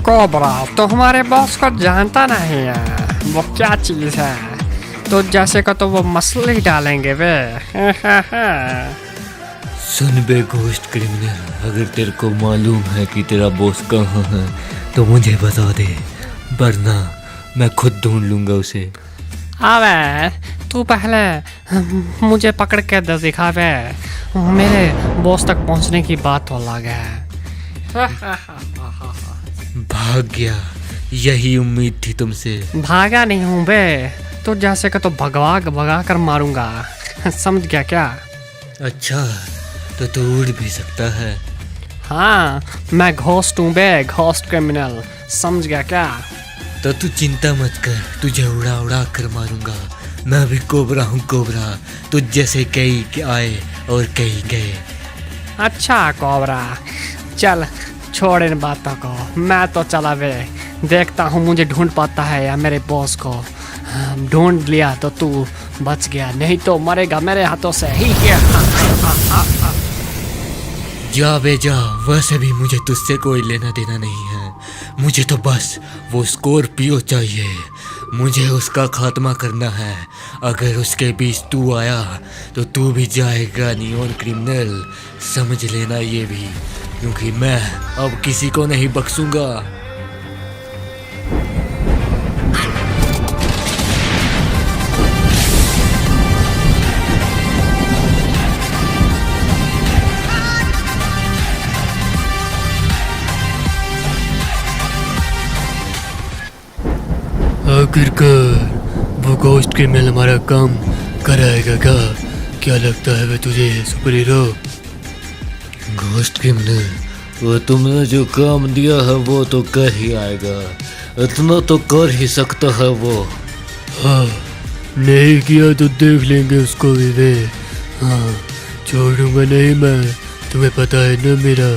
Cobra, तो हमारे boss को जानता नहीं है वो क्या चीज है। तो जैसे को तो वो मसले ही डालेंगे वे। सुन बे घोस्ट क्रिमिनल, अगर तेरे को मालूम है कि तेरा बॉस कहाँ है तो मुझे बता दे, वरना मैं खुद ढूंढ लूंगा उसे। अबे तू पहले मुझे पकड़ के दे दिखावे, मेरे बॉस तक पहुंचने की बात तो अलग है। भाग गया, यही उम्मीद थी तुमसे। भागा नहीं हूँ बे, तो जैसे का तो भगा कर मारूंगा, समझ गया क्या? अच्छा, तो तू उड़ भी सकता है? हाँ, मैं घोस्ट हूँ बे, घोस्ट क्रिमिनल, समझ गया क्या? तो तू चिंता मत कर, तुझे उड़ा उड़ा कर मारूंगा। मैं भी कोबरा हूँ, कोबरा। तुझ जैसे कई आए और कई गए। अच्छा कोबरा, चल छोड़ इन बातों को, मैं तो चला बे। देखता हूँ मुझे ढूंढ पाता है या मेरे बॉस को। ढूंढ लिया तो तू बच गया, नहीं तो मरेगा मेरे हाथों से ही। जा बे जा, वैसे भी मुझे तुझसे कोई लेना देना नहीं है। मुझे तो बस वो स्कॉर्पियो चाहिए, मुझे उसका खात्मा करना है। अगर उसके बीच तू आया तो तू भी जाएगा नियॉन क्रिमिनल, समझ लेना ये भी, क्योंकि मैं अब किसी को नहीं बख्शूंगा। आखिरकार वो घोस्ट क्रिमिनल हमारा काम कराएगा क्या? क्या लगता है वे तुझे सुपर हीरो? घोस्ट क्रिमिनल, वो तुमने जो काम दिया है वो तो कर ही आएगा, इतना तो कर ही सकता है वो। हाँ, नहीं किया तो देख लेंगे उसको भी वे। हाँ, छोड़ूंगा नहीं मैं, तुम्हें पता है ना मेरा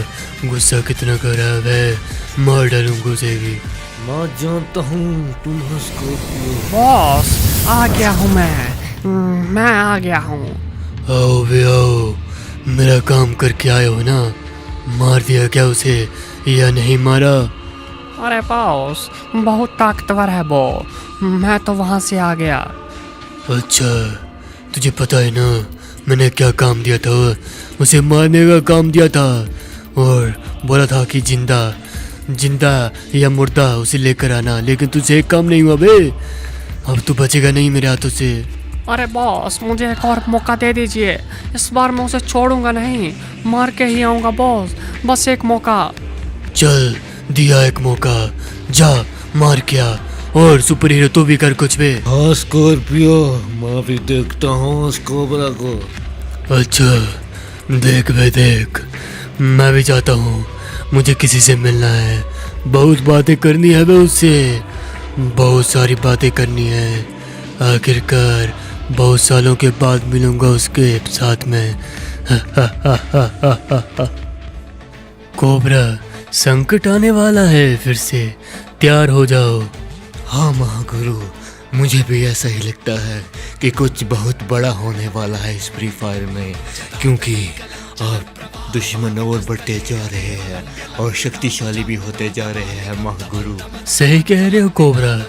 गुस्सा कितना खराब है, मार डालूंगा उसे भी। मैं जानता हूँ तुम हो स्कॉर्पियो। बॉस आ गया हूँ मैं आ गया हूँ। आओ बे आओ, मेरा काम करके आए हो ना? मार दिया क्या उसे या नहीं मारा? अरे बॉस बहुत ताकतवर है वो, मैं तो वहाँ से आ गया। अच्छा, तुझे पता है ना मैंने क्या काम दिया था? उसे मारने का काम दिया था और बोला था कि जिंदा या मुर्दा उसे लेकर आना, लेकिन तुझे एक काम नहीं हुआ बे। अब तू बचेगा नहीं मेरे हाथों से। अरे बॉस मुझे एक और मौका दे दीजिए, इस बार मैं उसे छोड़ूंगा नहीं, मार के ही आऊंगा बॉस, बस एक मौका। चल दिया एक मौका, जा मार क्या, और सुपर हीरो तू भी कर कुछ बे। हाँ स्कॉर्पियो, मैं भी देखता हूँ उस कोबरा को। अच्छा देख बे देख, मैं भी जाता हूँ, मुझे किसी से मिलना है, बहुत बातें करनी है बे उससे, बहुत सारी बातें करनी है। आखिरकार बहुत सालों के बाद मिलूंगा उसके साथ में। कोबरा, संकट आने वाला है फिर से, तैयार हो जाओ। हाँ महागुरु, मुझे भी ऐसा ही लगता है कि कुछ बहुत बड़ा होने वाला है इस फ्री फायर में, क्योंकि अब दुश्मन और बढ़ते जा रहे हैं और शक्तिशाली भी होते जा रहे हैं महागुरु। सही कह रहे हो कोबरा,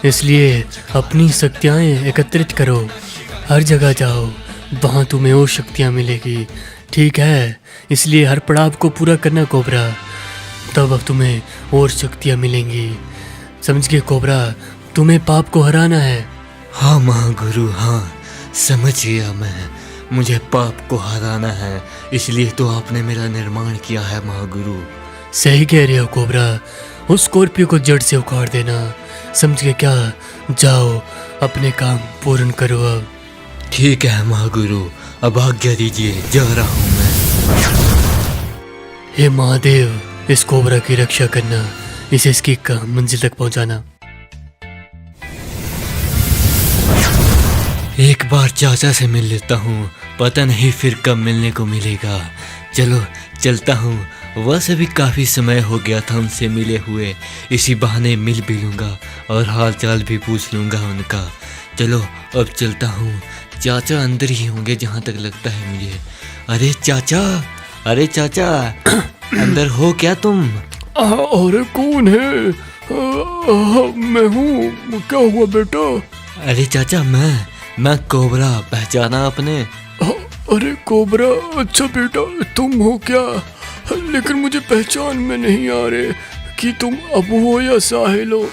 इसलिए अपनी शक्तियाँ एकत्रित करो, हर जगह जाओ, वहाँ तुम्हें और शक्तियाँ मिलेगी, ठीक है? इसलिए हर पड़ाव को पूरा करना कोबरा, तब अब तुम्हें और शक्तियाँ मिलेंगी, समझ गए कोबरा? तुम्हें पाप को हराना है। हाँ महागुरु, हाँ समझ गया मैं, मुझे पाप को हराना है, इसलिए तो आपने मेरा निर्माण किया है महागुरु। सही कह रहे हो कोबरा, उस स्कॉर्पियो को जड़ से उखाड़ देना, समझ गए क्या? जाओ अपने काम पूर्ण करो अब। ठीक है महागुरु, अब आज्ञा दीजिए, जा रहा हूँ मैं। हे महादेव, इस कोबरा की रक्षा करना, इसे इसकी मंजिल तक पहुँचाना। एक बार चाचा से मिल लेता हूँ, पता नहीं फिर कब मिलने को मिलेगा। चलो चलता हूँ, वैसे भी काफ़ी समय हो गया था उनसे मिले हुए, इसी बहाने मिल भी लूँगा और हाल चाल भी पूछ लूँगा उनका। चलो अब चलता हूँ, चाचा अंदर ही होंगे जहाँ तक लगता है मुझे। अरे चाचा, अंदर हो क्या तुम? अरे कौन है? मैं हूँ। क्या हुआ बेटा? अरे चाचा, मैं कोबरा, पहचाना आपने? अरे कोबरा, अच्छा बेटा तुम हो क्या? लेकिन मुझे पहचान में नहीं आ रहे कि तुम अबू हो या साहिल हो।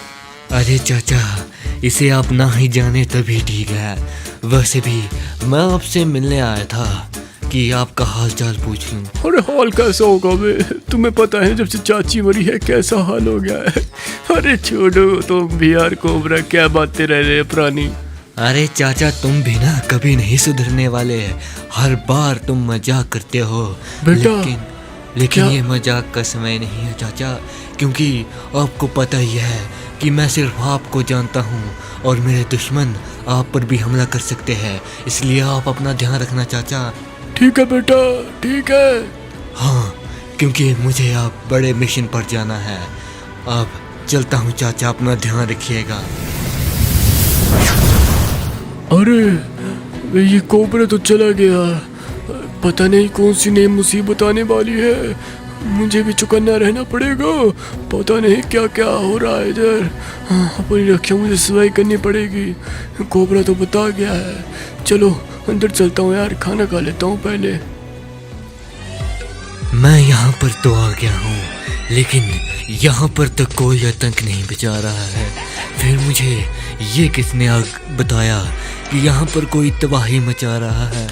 अरे चाचा, इसे आप ना ही जाने तभी ठीक है। वैसे भी मैं आपसे मिलने आया था कि आपका हाल चाल पूछ लूं। अरे हाल कैसा होगा बे? तुम्हें पता है जब से चाची मरी है कैसा हाल हो गया है। अरे छोड़ो तुम भी यार कोबरा, क्या बातें रह रहे पुरानी। अरे चाचा, तुम भी ना कभी नहीं सुधरने वाले। हर बार तुम मजाक करते हो बेटा। लेकिन ये मजाक का समय नहीं है चाचा, क्योंकि आपको पता ही है कि मैं सिर्फ आपको जानता हूँ और मेरे दुश्मन आप पर भी हमला कर सकते हैं। इसलिए आप अपना ध्यान रखना चाचा। ठीक है बेटा, ठीक है। हाँ, क्योंकि मुझे आप बड़े मिशन पर जाना है। अब चलता हूँ चाचा, अपना ध्यान रखिएगा। अरे ये कोबरा तो चला गया। पता नहीं कौन सी नई मुसीबत आने वाली है। मुझे भी चौकन्ना रहना पड़ेगा। पता नहीं क्या क्या हो रहा है इधर। अपनी रक्षा मुझे सफाई करनी पड़ेगी। कोबरा तो बता गया है। चलो अंदर चलता हूँ यार, खाना खा लेता हूँ पहले। मैं यहाँ पर तो आ गया हूँ, लेकिन यहाँ पर तो कोई आतंक नहीं बचा रहा है। फिर मुझे ये किसने बताया कि यहाँ पर कोई तबाही मचा रहा है?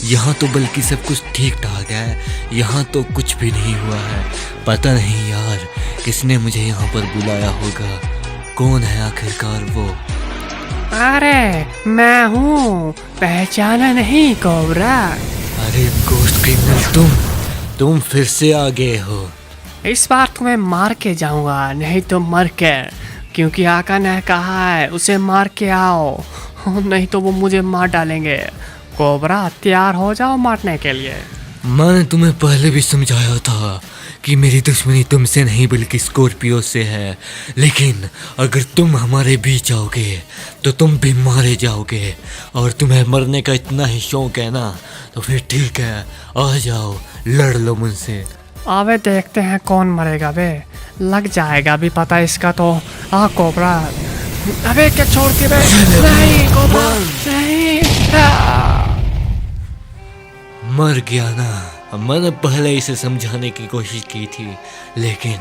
यहाँ तो बल्कि सब कुछ ठीक ठाक है। यहाँ तो कुछ भी नहीं हुआ है। पता नहीं यार किसने मुझे यहाँ पर बुलाया होगा। कौन है आखिरकार वो? अरे मैं हूँ, पहचाना नहीं कोबरा? अरे गोश्त क्रिमिनल, तुम फिर से आ गए हो। इस बार तुम्हें मार के जाऊंगा, नहीं तो मर के, क्योंकि आका ने कहा है उसे मार के आओ, नहीं तो वो मुझे मार डालेंगे। कोबरा तैयार हो जाओ मारने के लिए। मैंने तुम्हें पहले भी समझाया था कि मेरी दुश्मनी तुमसे नहीं बल्कि स्कॉर्पियो से है। लेकिन अगर तुम हमारे बीच आओगे तो तुम भी मारे जाओगे। और तुम्हें मरने का इतना ही शौक है ना, तो फिर ठीक है, आ जाओ, लड़ लो मुझसे। अबे देखते हैं कौन मरेगा बे, लग जाएगा भी पता इसका तो। आ कोबरा, अबे क्या छोड़ के बे? नहीं कोबरा, नहीं। मर गया ना। मैंने पहले इसे समझाने की कोशिश की थी, लेकिन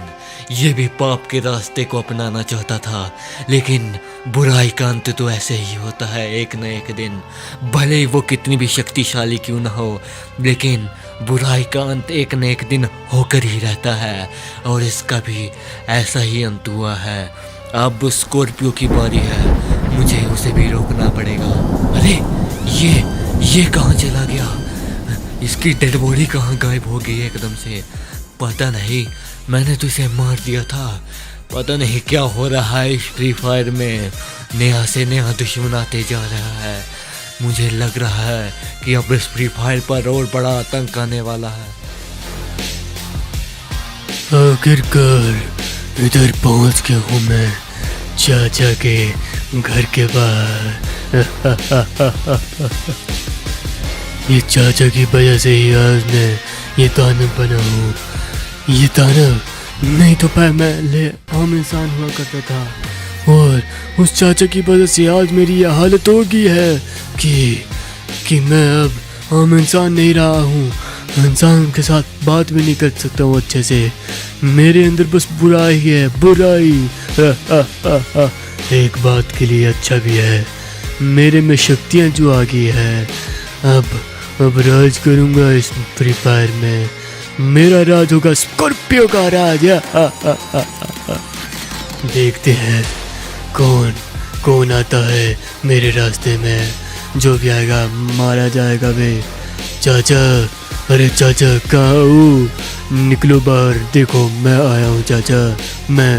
ये भी पाप के रास्ते को अपनाना चाहता था। लेकिन बुराई का अंत तो ऐसे ही होता है एक न एक दिन। भले ही वो कितनी भी शक्तिशाली क्यों ना हो, लेकिन बुराई का अंत एक न एक दिन होकर ही रहता है। और इसका भी ऐसा ही अंत हुआ है। अब स्कॉर्पियो की बारी है, मुझे उसे भी रोकना पड़ेगा। अरे ये कहाँ चला गया? इसकी डेड बॉडी कहाँ गायब हो गई एकदम से? पता नहीं, मैंने तो इसे मार दिया था। पता नहीं क्या हो रहा है इस फ्री फायर में। नया से नया दुश्मन आते जा रहा है। मुझे लग रहा है कि अब इस फ्री फायर पर और बड़ा आतंक आने वाला है। आखिरकार इधर पहुंच गया हूँ मैं, चाचा के घर के बाहर। ये चाचा की वजह से ही आज मैं ये दानव बना हूँ। ये दानव नहीं तो पहले आम इंसान हुआ करता था, और उस चाचा की वजह से आज मेरी ये हालत हो गई है कि मैं अब आम इंसान नहीं रहा हूँ। इंसान के साथ बात भी नहीं कर सकता हूँ अच्छे से। मेरे अंदर बस बुराई है, बुराई। एक बात के लिए अच्छा भी है, मेरे में शक्तियाँ जो आ गई है। अब राज करूँगा इस फ्री फायर में। मेरा राज होगा स्कॉर्पियो का राज। देखते हैं कौन आता है मेरे रास्ते में। जो भी आएगा मारा जाएगा बे। चाचा, अरे चाचा कहाँ हो? निकलो बाहर, देखो मैं आया हूँ चाचा, मैं।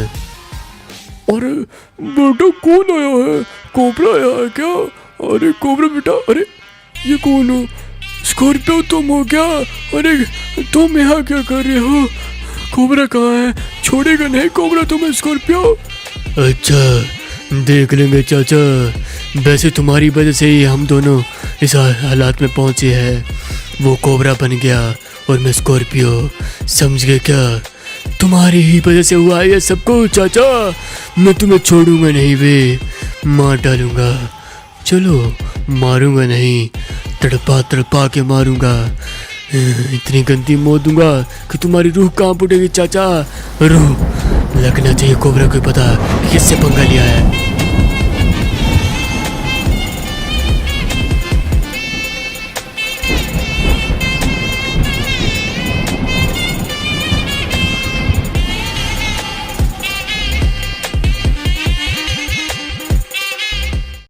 अरे बेटा कौन आया है? कोबरा आया है क्या? अरे कोबरा बेटा, अरे ये कौन हो? स्कॉर्पियो तुम हो क्या? अरे तुम यहाँ क्या कर रहे हो? कोबरा कहाँ है? छोड़ेगा नहीं कोबरा तुम्हें स्कॉर्पियो? अच्छा देख लेंगे चाचा। वैसे तुम्हारी वजह से ही हम दोनों इस हालात में पहुँचे हैं। वो कोबरा बन गया और मैं स्कॉर्पियो, समझ गए क्या? तुम्हारी ही वजह से हुआ है ये सब कुछ चाचा। मैं तुम्हें छोड़ूंगा नहीं बे, मार डालूंगा। चलो, मारूंगा नहीं, तड़पा तड़पा के मारूंगा। इतनी गंदी मौत दूंगा कि तुम्हारी रूह कांप उठेगी चाचा। रूह लगना चाहिए कोबरा को पता कि किससे पंगा लिया है।